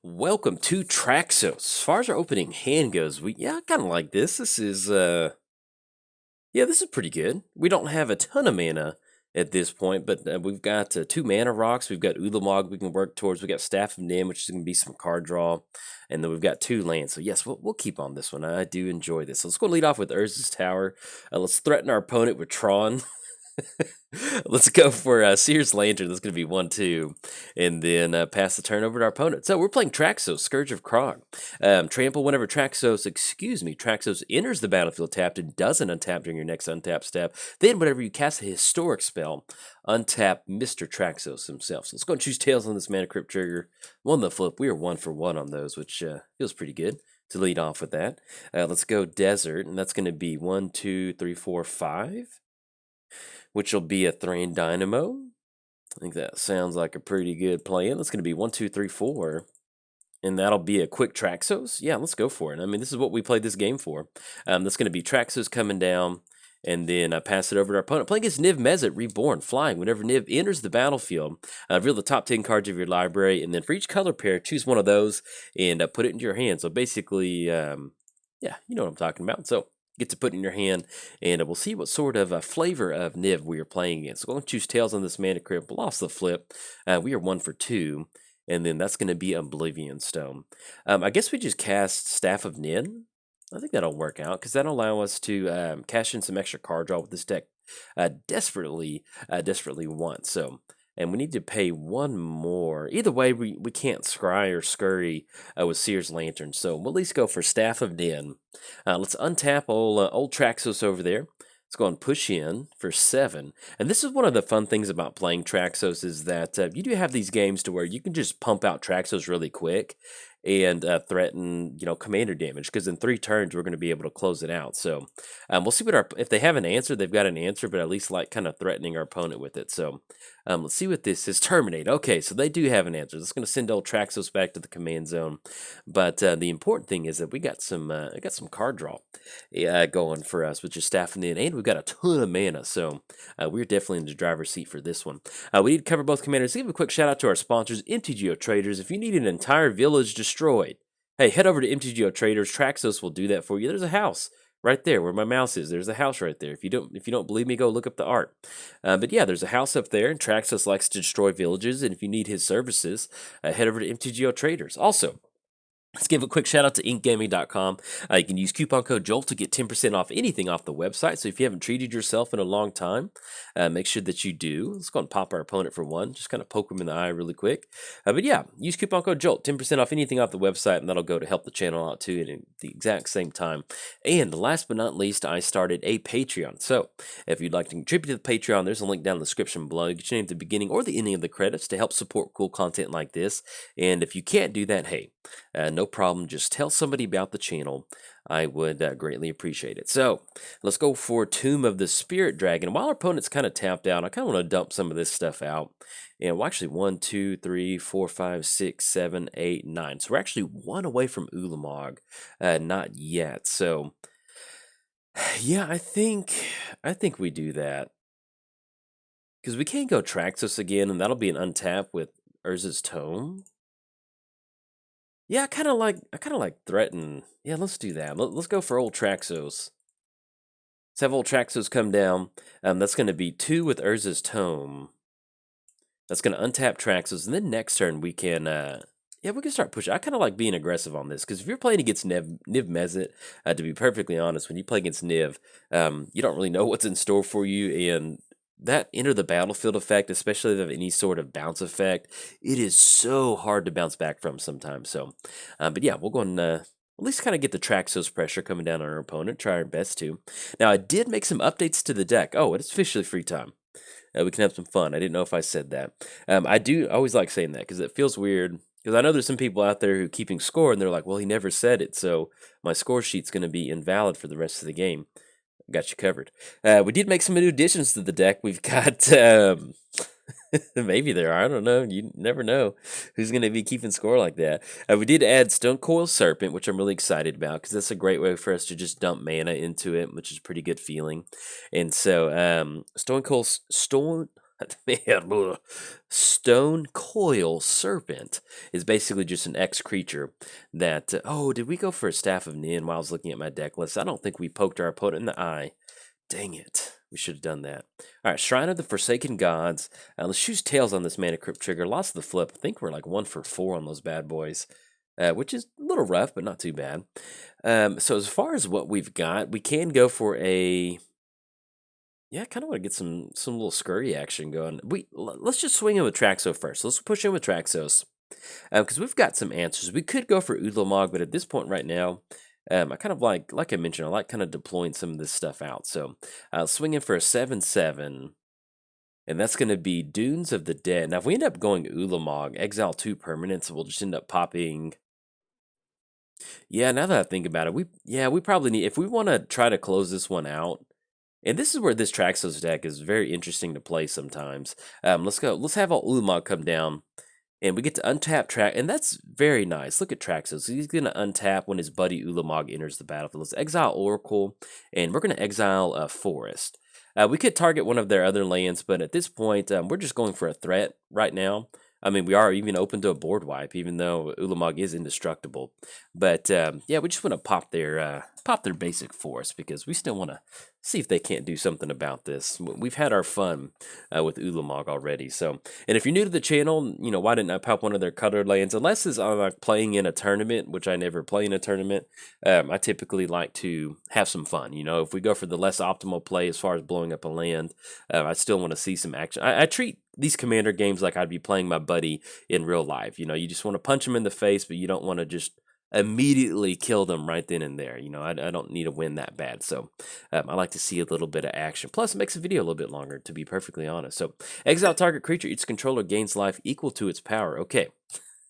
Welcome to Traxos. As far as our opening hand goes, I kind of like this. This is this is pretty good. We don't have a ton of mana at this point, but we've got 2 mana rocks. We've got Ulamog we can work towards. We got Staff of Nim, which is going to be some card draw, and then we've got 2 lands. So yes, we'll keep on this one. I do enjoy this. So let's go lead off with Urza's Tower. Let's threaten our opponent with Tron. Let's go for Seer's Lantern. That's going to be 1-2. And then pass the turn over to our opponent. So we're playing Traxos, Scourge of Kroog. Trample whenever Traxos enters the battlefield tapped and doesn't untap during your next untap step. Then whenever you cast a historic spell, untap Mr. Traxos himself. So let's go and choose Tails on this Mana Crypt trigger. On the flip, we are 1 for 1 on those, which feels pretty good to lead off with that. Let's go Desert, and that's going to be 1, 2, 3, 4, 5. Which will be a Thran Dynamo. I think that sounds like a pretty good plan. That's going to be 1, 2, 3, 4. And that'll be a quick Traxos. Yeah, let's go for it. I mean, this is what we played this game for. That's going to be Traxos coming down. And then pass it over to our opponent. Playing against Niv Mizzet, Reborn, flying. Whenever Niv enters the battlefield, reveal the top 10 cards of your library. And then for each color pair, choose one of those and put it into your hand. So basically, yeah, you know what I'm talking about. So get to put in your hand, and we'll see what sort of flavor of Niv we are playing against. So we're going to choose Tails on this Mana Crypt. Lost the flip. We are 1 for 2, and then that's going to be Oblivion Stone. I guess we just cast Staff of Nin. I think that'll work out, because that'll allow us to cash in some extra card draw with this deck desperately wants. So, and we need to pay 1 more. Either way, we can't scry or scurry with Seer's Lantern. So we'll at least go for Staff of Nin. Let's untap old Traxos over there. Let's go and push in for 7. And this is one of the fun things about playing Traxos is that you do have these games to where you can just pump out Traxos really quick and threaten, commander damage, because in 3 turns we're going to be able to close it out. So we'll see what if they have an answer, they've got an answer, but at least like kind of threatening our opponent with it. So let's see what this is. Terminate. Okay, so they do have an answer. That's going to send old Traxos back to the command zone. But the important thing is that we got some card draw going for us, which is Staff and we've got a ton of mana. So we're definitely in the driver's seat for this one. We need to cover both commanders. Give a quick shout out to our sponsors, MTGOTraders. If you need an entire village destroyed, hey, head over to MTGOTraders. Traxos will do that for you. There's a house right there where my mouse is. There's a house right there. If you don't believe me, go look up the art. But yeah, there's a house up there, and Traxos likes to destroy villages. And if you need his services, head over to MTGOTraders. Also, let's give a quick shout out to inkgaming.com. You can use coupon code JOLT to get 10% off anything off the website. So if you haven't treated yourself in a long time, make sure that you do. Let's go and pop our opponent for 1. Just kind of poke him in the eye really quick. But yeah, use coupon code JOLT, 10% off anything off the website, and that'll go to help the channel out too at the exact same time. And last but not least, I started a Patreon. So if you'd like to contribute to the Patreon, there's a link down in the description below. You get your name at the beginning or the ending of the credits to help support cool content like this. And if you can't do that, hey, no problem. Just tell somebody about the channel. I would greatly appreciate it. So let's go for Tomb of the Spirit Dragon. While our opponent's kind of tapped out, I kind of want to dump some of this stuff out. And we're actually 1, 2, 3, 4, 5, 6, 7, 8, 9. So we're actually 1 away from Ulamog. Not yet. So yeah, I think we do that. Because we can't go Traxos again, and that'll be an untap with Urza's Tome. Yeah, I kind of like threaten. Yeah, let's do that. Let's go for old Traxos. Let's have old Traxos come down. That's going to be 2 with Urza's Tome. That's going to untap Traxos, and then next turn we can, we can start pushing. I kind of like being aggressive on this, because if you're playing against Niv Mizzet, to be perfectly honest, when you play against Niv, you don't really know what's in store for you, and that enter the battlefield effect, especially if they have any sort of bounce effect, it is so hard to bounce back from sometimes. So, but yeah, we'll go and at least kind of get the Traxos pressure coming down on our opponent, try our best to. Now, I did make some updates to the deck. Oh, it's officially free time. We can have some fun. I didn't know if I said that. I always like saying that, because it feels weird. Because I know there's some people out there who are keeping score, and they're like, well, he never said it, so my score sheet's going to be invalid for the rest of the game. Got you covered. We did make some new additions to the deck. We've got, maybe there are, I don't know. You never know who's going to be keeping score like that. We did add Stonecoil Serpent, which I'm really excited about, because that's a great way for us to just dump mana into it, which is a pretty good feeling. And so, Man, Stone Coil Serpent is basically just an X creature that. Oh, did we go for a Staff of Nin while I was looking at my deck list? I don't think we poked our opponent in the eye. Dang it. We should have done that. All right, Shrine of the Forsaken Gods. Let's choose Tails on this Mana Crypt trigger. Lost the flip. I think we're like 1 for 4 on those bad boys, which is a little rough, but not too bad. So as far as what we've got, we can go for a... Yeah, I kind of want to get some little scurry action going. Let's just swing in with Traxos first. Let's push in with Traxos because we've got some answers. We could go for Ulamog, but at this point right now, I kind of like I mentioned, I like kind of deploying some of this stuff out. So I'll swing in for a 7/7, and that's going to be Dunes of the Dead. Now, if we end up going Ulamog, exile 2 permanents, we'll just end up popping. Yeah, now that I think about it, we probably need, if we want to try to close this one out. And this is where this Traxos deck is very interesting to play sometimes. Let's go. Let's have our Ulamog come down, and we get to untap Trax, and that's very nice. Look at Traxos. He's going to untap when his buddy Ulamog enters the battlefield. Let's exile Oracle, and we're going to exile a Forest. We could target one of their other lands, but at this point, we're just going for a threat right now. I mean, we are even open to a board wipe, even though Ulamog is indestructible. But yeah, we just want to pop their basic force because we still want to see if they can't do something about this. We've had our fun with Ulamog already. So, and if you're new to the channel, you know, why didn't I pop one of their colored lands? Unless it's like playing in a tournament, which I never play in a tournament. I typically like to have some fun. You know, if we go for the less optimal play as far as blowing up a land, I still want to see some action. I treat these commander games like I'd be playing my buddy in real life. You know, you just want to punch him in the face, but you don't want to just immediately kill them right then and there. You know, I don't need to win that bad. So I like to see a little bit of action. Plus, it makes the video a little bit longer, to be perfectly honest. So exile target creature, its controller gains life equal to its power. Okay.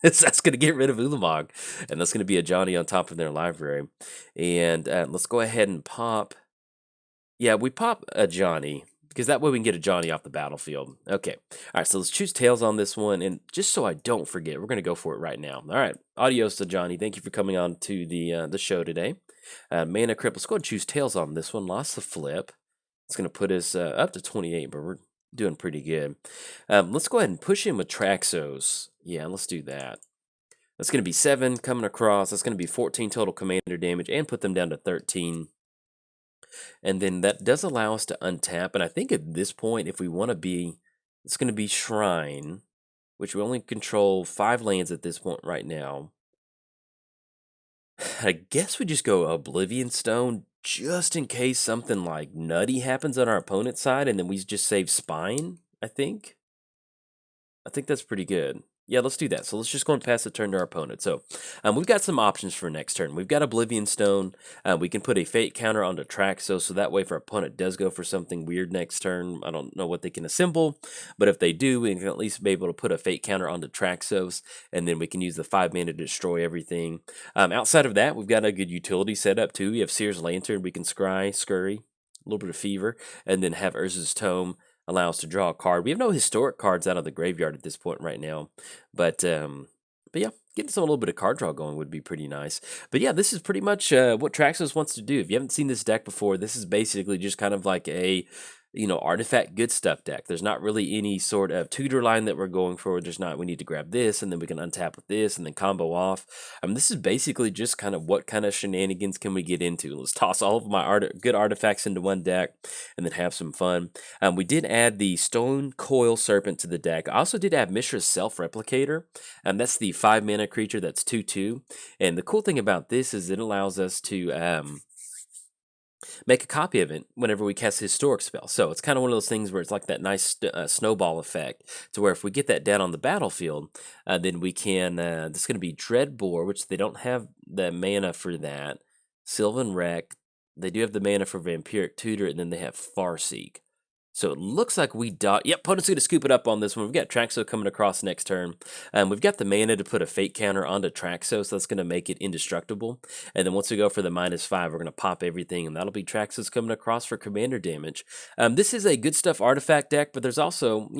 That's going to get rid of Ulamog, and that's going to be a Johnny on top of their library. And let's go ahead and pop. Yeah, we pop a Johnny, because that way we can get a Johnny off the battlefield. Okay. All right, so let's choose Tails on this one. And just so I don't forget, we're going to go for it right now. All right. Adios to Johnny. Thank you for coming on to the show today. Mana Crypt. Let's go ahead and choose Tails on this one. Lost the flip. It's going to put us up to 28, but we're doing pretty good. Let's go ahead and push in with Traxos. Yeah, let's do that. That's going to be 7 coming across. That's going to be 14 total commander damage and put them down to 13. And then that does allow us to untap. And I think at this point, if we want to be, it's going to be Shrine, which we only control 5 lands at this point right now. I guess we just go Oblivion Stone just in case something like nutty happens on our opponent's side, and then we just save Spine, I think. I think that's pretty good. Yeah, let's do that. So let's just go and pass the turn to our opponent. So we've got some options for next turn. We've got Oblivion Stone. We can put a Fate counter onto Traxos, so that way if our opponent does go for something weird next turn, I don't know what they can assemble, but if they do, we can at least be able to put a Fate counter onto Traxos, and then we can use the 5 mana to destroy everything. Outside of that, we've got a good utility setup too. We have Seer's Lantern. We can scurry, a little bit of Fever, and then have Urza's Tome. Allow us to draw a card. We have no historic cards out of the graveyard at this point right now, but yeah, getting some a little bit of card draw going would be pretty nice. But yeah, this is pretty much what Traxos wants to do. If you haven't seen this deck before, this is basically just kind of like a artifact good stuff deck. There's not really any sort of tutor line that we're going for. There's not, we need to grab this and then we can untap with this and then combo off. This is basically just kind of what kind of shenanigans can we get into. Let's toss all of my good artifacts into one deck and then have some fun. We did add the Stone Coil Serpent to the deck. I also did add Mishra's Self-Replicator. That's the 5 mana creature that's 2/2. And the cool thing about this is it allows us to make a copy of it whenever we cast a historic spell. So it's kind of one of those things where it's like that nice snowball effect, to where if we get that down on the battlefield, then we can, this is going to be Dreadbore, which they don't have the mana for that. Sylvan Wreck, they do have the mana for Vampiric Tutor, and then they have Farseek. So it looks like we yep, opponent's going to scoop it up on this one. We've got Traxos coming across next turn. We've got the mana to put a Fate counter onto Traxos, so that's going to make it indestructible. And then once we go for the -5, we're going to pop everything, and that'll be Traxos coming across for commander damage. This is a good stuff artifact deck, but there's also,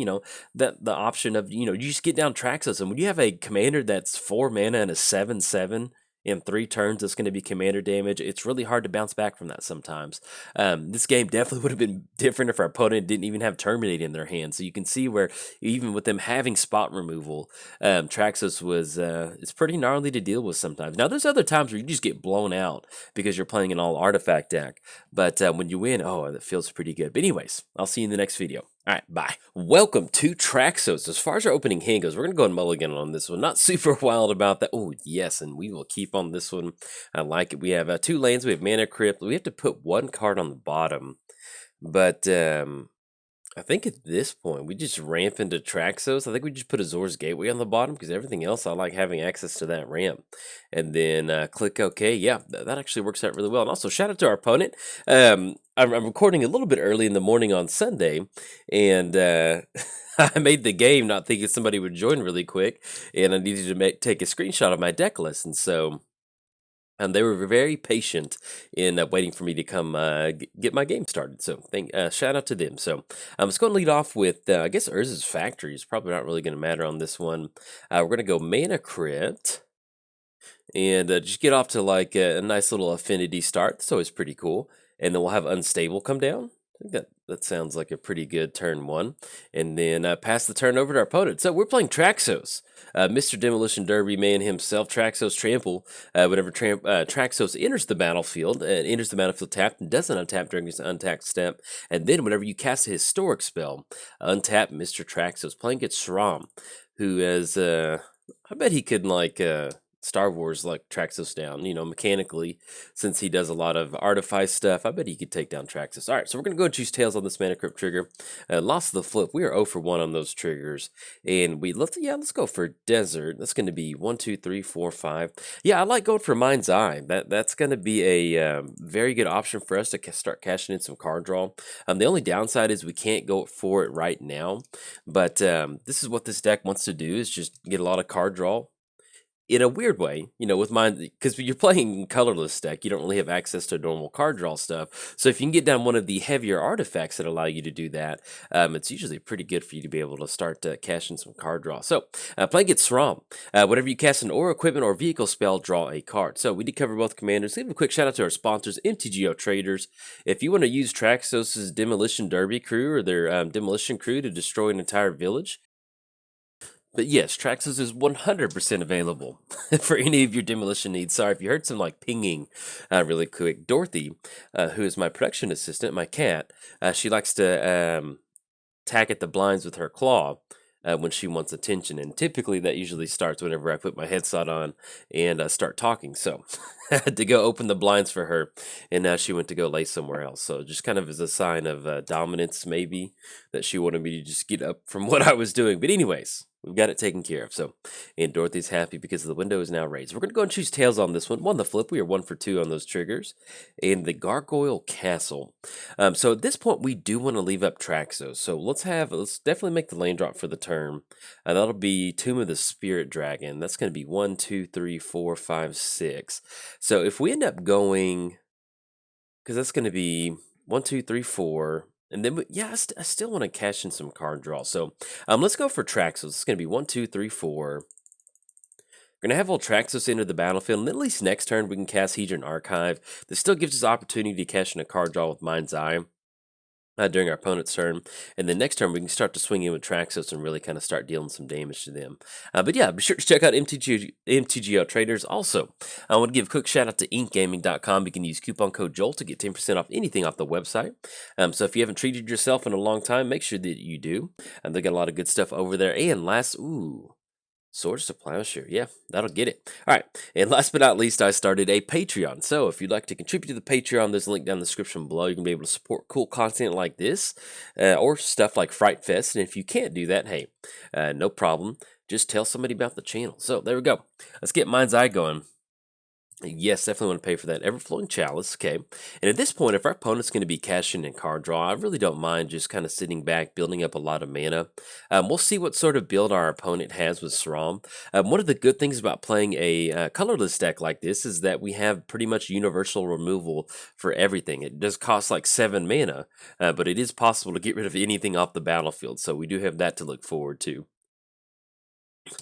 the option of, you just get down Traxos, and when you have a commander that's 4 mana and a 7/7, in 3 turns, it's going to be commander damage. It's really hard to bounce back from that sometimes. This game definitely would have been different if our opponent didn't even have Terminate in their hand. So you can see where even with them having spot removal, Traxos was it's pretty gnarly to deal with sometimes. Now there's other times where you just get blown out because you're playing an all artifact deck. But when you win, oh, that feels pretty good. But anyways, I'll see you in the next video. All right, bye. Welcome to Traxos. As far as our opening hand goes, we're going to go and mulligan on this one. Not super wild about that. Oh, yes, and we will keep on this one. I like it. We have 2 lands. We have Mana Crypt. We have to put 1 card on the bottom. But I think at this point, we just ramp into Traxos. I think we just put Azor's Gateway on the bottom because everything else, I like having access to that ramp. And then click OK. Yeah, that actually works out really well. And also, shout out to our opponent. I'm recording a little bit early in the morning on Sunday, and I made the game not thinking somebody would join really quick, and I needed to take a screenshot of my deck list. And so they were very patient in waiting for me to come get my game started. So shout out to them. So let's go and lead off with, I guess, Urza's Factory is probably not really going to matter on this one. We're going to go Mana Crypt and just get off to like a nice little affinity start. That's always pretty cool. And then we'll have Unstable come down. I think that sounds like a pretty good turn 1. And then pass the turn over to our opponent. So we're playing Traxos. Mr. Demolition Derby man himself, Traxos Trample. Whenever Traxos enters the battlefield, tapped and doesn't untap during his untapped step. And then whenever you cast a historic spell, untap Mr. Traxos. Playing against Sram, who is, I bet he could like... Star Wars like Traxos down, mechanically, since he does a lot of artifice stuff. I bet he could take down Traxos. All right, so we're going to go and choose Tails on this Mana Crypt trigger. Lost the flip. We are 0 for 1 on those triggers. And let's go for Desert. That's going to be 1, 2, 3, 4, 5. Yeah, I like going for Mind's Eye. That's going to be a very good option for us to start cashing in some card draw. The only downside is we can't go for it right now. But this is what this deck wants to do, is just get a lot of card draw. In a weird way, with mine, because you're playing colorless deck, you don't really have access to normal card draw stuff. So if you can get down one of the heavier artifacts that allow you to do that, it's usually pretty good for you to be able to start cashing some card draw. So playing against Sram, whenever you cast an aura, equipment, or vehicle spell, draw a card. So we did cover both commanders. Give a quick shout out to our sponsors, MTGOTraders. If you want to use Traxos' Demolition Derby crew or their Demolition crew to destroy an entire village, but yes, Traxos is 100% available for any of your demolition needs. Sorry if you heard some like pinging really quick. Dorothy, who is my production assistant, my cat, she likes to tack at the blinds with her claw when she wants attention. And typically that usually starts whenever I put my headset on and start talking. So I had to go open the blinds for her, and now she went to go lay somewhere else. So just kind of as a sign of dominance, maybe, that she wanted me to just get up from what I was doing. But anyways, we've got it taken care of. So, and Dorothy's happy because the window is now raised. We're going to go and choose Tails on this one. On the flip, we are 1 for 2 on those triggers. And the Gargoyle Castle. So at this point, we do want to leave up Traxos. So let's definitely make the land drop for the turn. That'll be Tomb of the Spirit Dragon. That's going to be 1, 2, 3, 4, 5, 6. So if we end up going, because that's going to be 1, 2, 3, 4. And then, I still want to cash in some card draw. So let's go for Traxos. It's going to be 1, 2, 3, 4. We're going to have old Traxos enter the battlefield. And at least next turn, we can cast Hedron Archive. This still gives us opportunity to cash in a card draw with Mind's Eye during our opponent's turn. And then next turn, we can start to swing in with Traxos and really kind of start dealing some damage to them. But yeah, be sure to check out MTGOTraders. Also, I want to give a quick shout out to inkgaming.com. You can use coupon code JOLT to get 10% off anything off the website. So if you haven't treated yourself in a long time, make sure that you do. They got a lot of good stuff over there. And Swords to Plowshare. Yeah, that'll get it. All right. And last but not least, I started a Patreon. So if you'd like to contribute to the Patreon, there's a link down in the description below. You can be able to support cool content like this or stuff like Fright Fest. And if you can't do that, hey, no problem. Just tell somebody about the channel. So there we go. Let's get Mind's Eye going. Yes, definitely want to pay for that Everflowing Chalice, okay. And at this point, if our opponent's going to be cashing in card draw, I really don't mind just kind of sitting back, building up a lot of mana. We'll see what sort of build our opponent has with Sram. One of the good things about playing a colorless deck like this is that we have pretty much universal removal for everything. It does cost like 7 mana, but it is possible to get rid of anything off the battlefield, so we do have that to look forward to.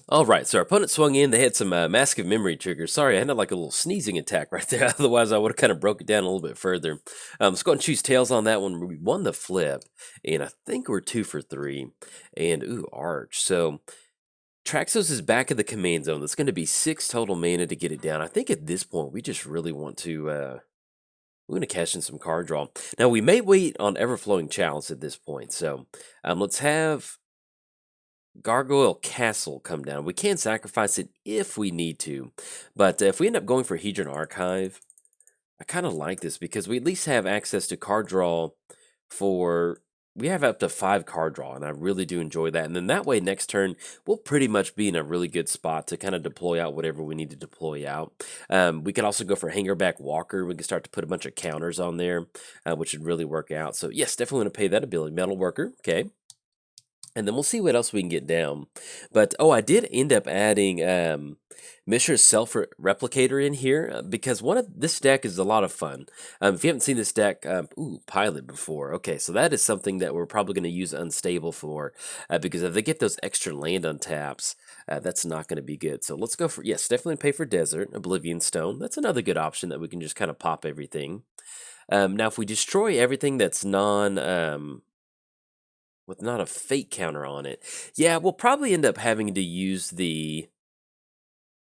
All right, so our opponent swung in. They had some Mask of Memory triggers. Sorry, I had like a little sneezing attack right there. Otherwise, I would have kind of broke it down a little bit further. Let's go ahead and choose tails on that one. We won the flip, and I think we're 2 for 3. And, ooh, Arch. So Traxos is back in the command zone. That's going to be 6 total mana to get it down. I think at this point, we just really want to... we're going to cash in some card draw. Now, we may wait on Everflowing Chalice at this point. So let's have Gargoyle Castle come down. We can sacrifice it if we need to, but if we end up going for Hedron Archive, I kind of like this because we at least have access to card draw for... We have up to 5 card draw, and I really do enjoy that. And then that way, next turn, we'll pretty much be in a really good spot to kind of deploy out whatever we need to deploy out. We could also go for Hangerback Walker. We can start to put a bunch of counters on there, which would really work out. So yes, definitely going to pay that ability. Metalworker, okay. And then we'll see what else we can get down. But, oh, I did end up adding Mishra's Self-Replicator in here because this deck is a lot of fun. If you haven't seen this deck, Pilot before. Okay, so that is something that we're probably going to use Unstable for because if they get those extra land untaps, that's not going to be good. So let's go for, yes, definitely pay for Desert, Oblivion Stone. That's another good option that we can just kind of pop everything. Now, if we destroy everything that's with not a fate counter on it. Yeah, we'll probably end up having to use the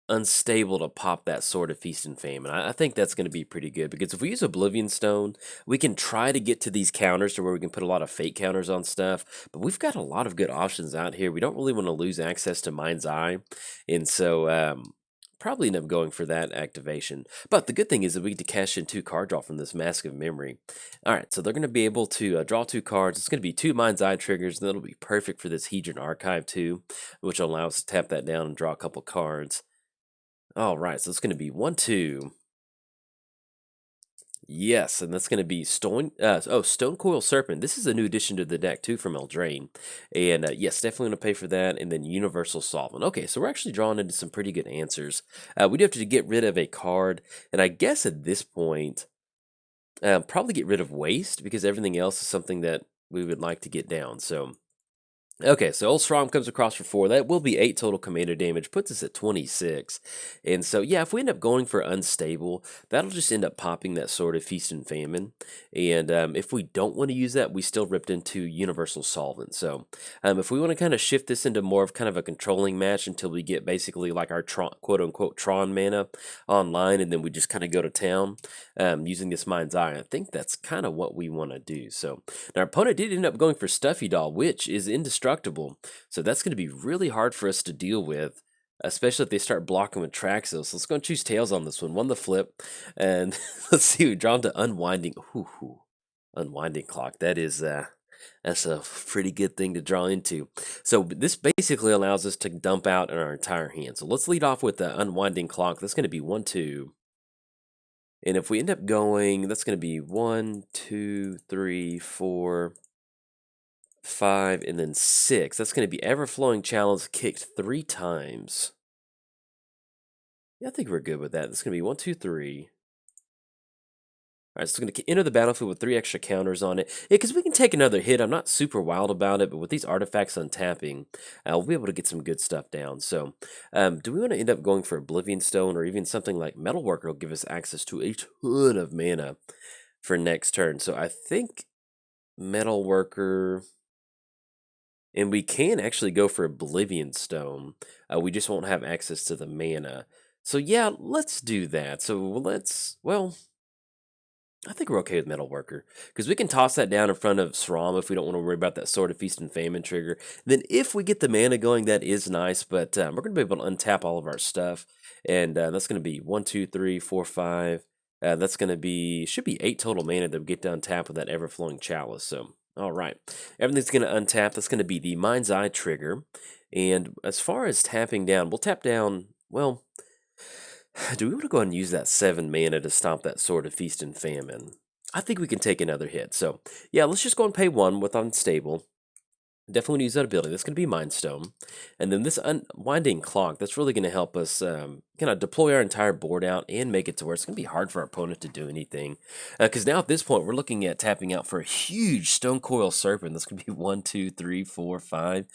Unstable to pop that Sword of Feast and Famine. I think that's going to be pretty good because if we use Oblivion Stone, we can try to get to these counters to where we can put a lot of fate counters on stuff, but we've got a lot of good options out here. We don't really want to lose access to Mind's Eye, and so probably end up going for that activation. But the good thing is that we get to cash in 2 card draw from this Mask of Memory. All right, so they're going to be able to draw 2 cards. It's going to be 2 Mind's Eye triggers, and that'll be perfect for this Hedron Archive too, which will allow us to tap that down and draw a couple cards. All right, so it's going to be 1, 2. Yes, and that's going to be Stonecoil Serpent. This is a new addition to the deck too from Eldraine. And yes, definitely going to pay for that. And then Universal Solvent. Okay, so we're actually drawing into some pretty good answers. We do have to get rid of a card. And I guess at this point, probably get rid of Waste because everything else is something that we would like to get down. So okay, so old Sram comes across for 4. That will be 8 total commander damage, puts us at 26. And so, yeah, if we end up going for Unstable, that'll just end up popping that Sword of Feast and Famine. And if we don't want to use that, we still ripped into Universal Solvent. So if we want to kind of shift this into more of kind of a controlling match until we get basically like our quote-unquote Tron mana online, and then we just kind of go to town using this Mind's Eye, I think that's kind of what we want to do. So now our opponent did end up going for Stuffy Doll, which is indestructible. So that's going to be really hard for us to deal with, especially if they start blocking with Traxos. Let's go and choose tails on this one. Won the flip. And let's see, we draw to Unwinding. Unwinding Clock. That's a pretty good thing to draw into. So this basically allows us to dump out in our entire hand. So let's lead off with the Unwinding Clock. That's going to be 1, 2. And if we end up going, that's going to be 1, 2, 3, 4, 5, and then 6. That's going to be Everflowing Chalice kicked 3 times. Yeah, I think we're good with that. That's going to be 1, 2, 3. All right, so it's going to enter the battlefield with 3 extra counters on it. Yeah, because we can take another hit. I'm not super wild about it, but with these artifacts untapping, we'll be able to get some good stuff down. So do we want to end up going for Oblivion Stone or even something like Metalworker will give us access to a ton of mana for next turn? So I think Metalworker... And we can actually go for Oblivion Stone. We just won't have access to the mana. So yeah, let's do that. So I think we're okay with Metalworker. Because we can toss that down in front of Sram if we don't want to worry about that Sword of Feast and Famine trigger. Then if we get the mana going, that is nice. But we're going to be able to untap all of our stuff. And that's going to be 1, 2, 3, 4, 5. That's going to be, should be 8 total mana that we get to untap with that Everflowing Chalice. So... all right, everything's going to untap. That's going to be the Mind's Eye trigger. And as far as tapping down, we'll tap down, well, do we want to go ahead and use that 7 mana to stomp that Sword of Feast and Famine? I think we can take another hit. So, yeah, let's just go and pay 1 with Unstable. Definitely use that ability. That's going to be Mind Stone. And then this Unwinding Clock, that's really going to help us kind of deploy our entire board out and make it to where it's going to be hard for our opponent to do anything. Because now at this point, we're looking at tapping out for a huge Stonecoil Serpent. That's going to be 1, 2, 3, 4, 5,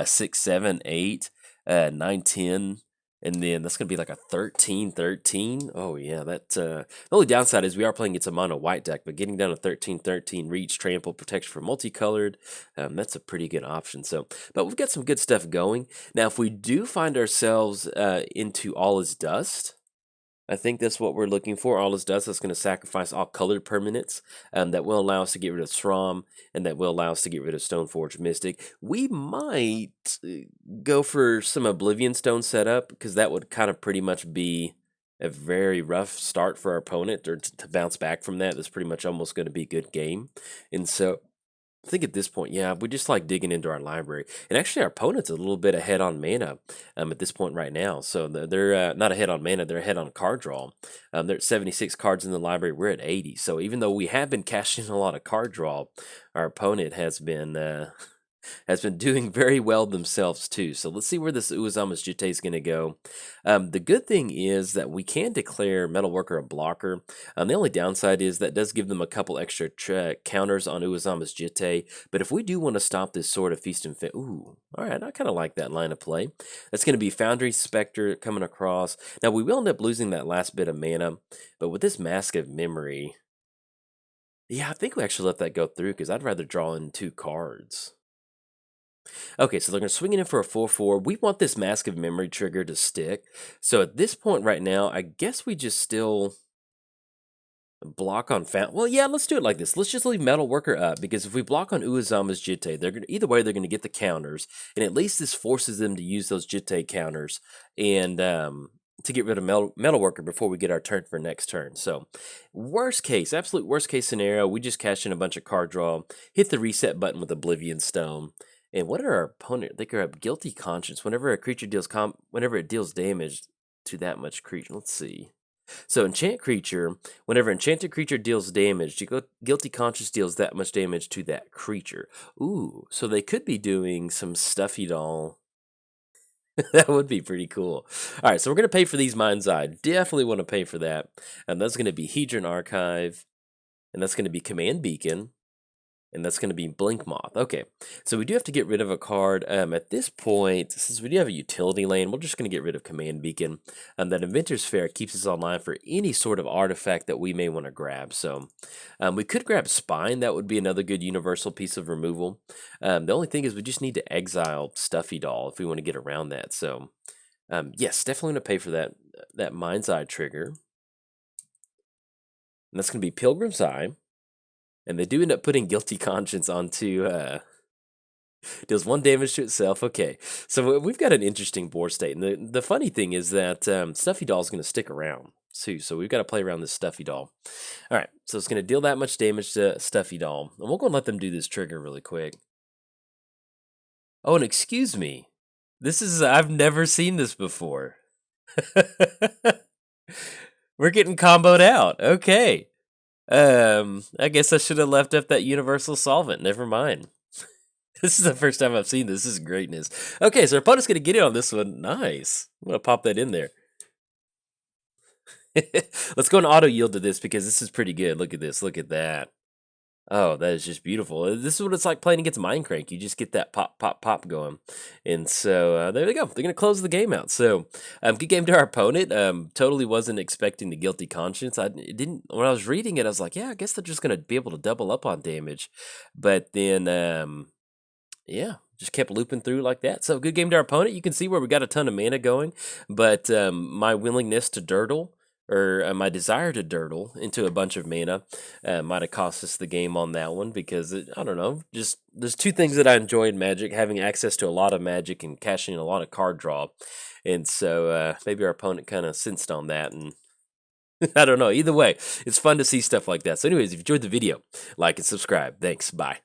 6, 7, 8. 9-10. And then that's going to be like a 13-13. Oh, yeah. The only downside is we are playing against a mono white deck, but getting down to 13-13, reach, trample, protection for multicolored, that's a pretty good option. So, but we've got some good stuff going. Now, if we do find ourselves into All Is Dust, I think that's what we're looking for. All Is Dust, that's going to sacrifice all colored permanents that will allow us to get rid of Sram, and that will allow us to get rid of Stoneforge Mystic. We might go for some Oblivion Stone setup, because that would kind of pretty much be a very rough start for our opponent, or to bounce back from that. That's pretty much almost going to be a good game. And so I think at this point, yeah, we just like digging into our library. And actually, our opponent's a little bit ahead on mana at this point right now. So they're not ahead on mana, they're ahead on card draw. They're at 76 cards in the library, we're at 80. So even though we have been cashing a lot of card draw, our opponent has been doing very well themselves too. So let's see where this Uazama's Jitte is going to go. The good thing is that we can declare Metalworker a blocker. The only downside is that does give them a couple extra counters on Uazama's Jitte. But if we do want to stop this Sword of Feast and Famine, ooh, all right, I kind of like that line of play. That's going to be Foundry Spectre coming across. Now we will end up losing that last bit of mana, but with this Mask of Memory, yeah, I think we actually let that go through, because I'd rather draw in 2 cards. Okay, so they're going to swing it in for a 4/4. We want this Mask of Memory trigger to stick. So at this point right now, I guess we just still block on Fountain. Well, yeah, let's do it like this. Let's just leave Metalworker up, because if we block on Uazama's Jitte, they're going to, either way, they're going to get the counters, and at least this forces them to use those Jitte counters and to get rid of Metalworker before we get our turn for next turn. So, worst case, absolute worst case scenario, we just cash in a bunch of card draw, hit the reset button with Oblivion Stone. And what are our opponent? They could have Guilty Conscience whenever a creature deals whenever it deals damage to that much creature. Let's see. So enchant creature, whenever enchanted creature deals damage, Guilty Conscience deals that much damage to that creature. Ooh, so they could be doing some Stuffy Doll. That would be pretty cool. All right, so we're going to pay for these Mind's Eye. Definitely want to pay for that. And that's going to be Hedron Archive, and that's going to be Command Beacon. And that's going to be Blink Moth. Okay, so we do have to get rid of a card. At this point, since we do have a utility lane, we're just going to get rid of Command Beacon. That Inventor's Fair keeps us online for any sort of artifact that we may want to grab. So we could grab Spine. That would be another good universal piece of removal. The only thing is we just need to exile Stuffy Doll if we want to get around that. So yes, definitely going to pay for that Mind's Eye trigger. And that's going to be Pilgrim's Eye. And they do end up putting Guilty Conscience onto, deals 1 damage to itself. Okay, so we've got an interesting board state. And the funny thing is that Stuffy Doll is going to stick around, too. So we've got to play around this Stuffy Doll. All right, so it's going to deal that much damage to Stuffy Doll. And we'll go and let them do this trigger really quick. Oh, and excuse me. I've never seen this before. We're getting comboed out. Okay. I guess I should have left up that universal solvent. Never mind. This is the first time I've seen this. This is greatness. Okay, so our opponent's going to get in on this one. Nice. I'm going to pop that in there. Let's go and auto yield to this, because this is pretty good. Look at this. Look at that. Oh, that is just beautiful. This is what it's like playing against Mindcrank. You just get that pop, pop, pop going. And so there we go. They're going to close the game out. So good game to our opponent. Totally wasn't expecting the Guilty Conscience. When I was reading it, I was like, yeah, I guess they're just going to be able to double up on damage. But then, yeah, just kept looping through like that. So good game to our opponent. You can see where we got a ton of mana going. But my willingness to dirtle, or my desire to dirtle into a bunch of mana might have cost us the game on that one, because I don't know, just there's 2 things that I enjoy in Magic: having access to a lot of Magic and cashing a lot of card draw. And so maybe our opponent kind of sensed on that, and I don't know. Either way, it's fun to see stuff like that. So anyways, if you enjoyed the video, like and subscribe. Thanks. Bye.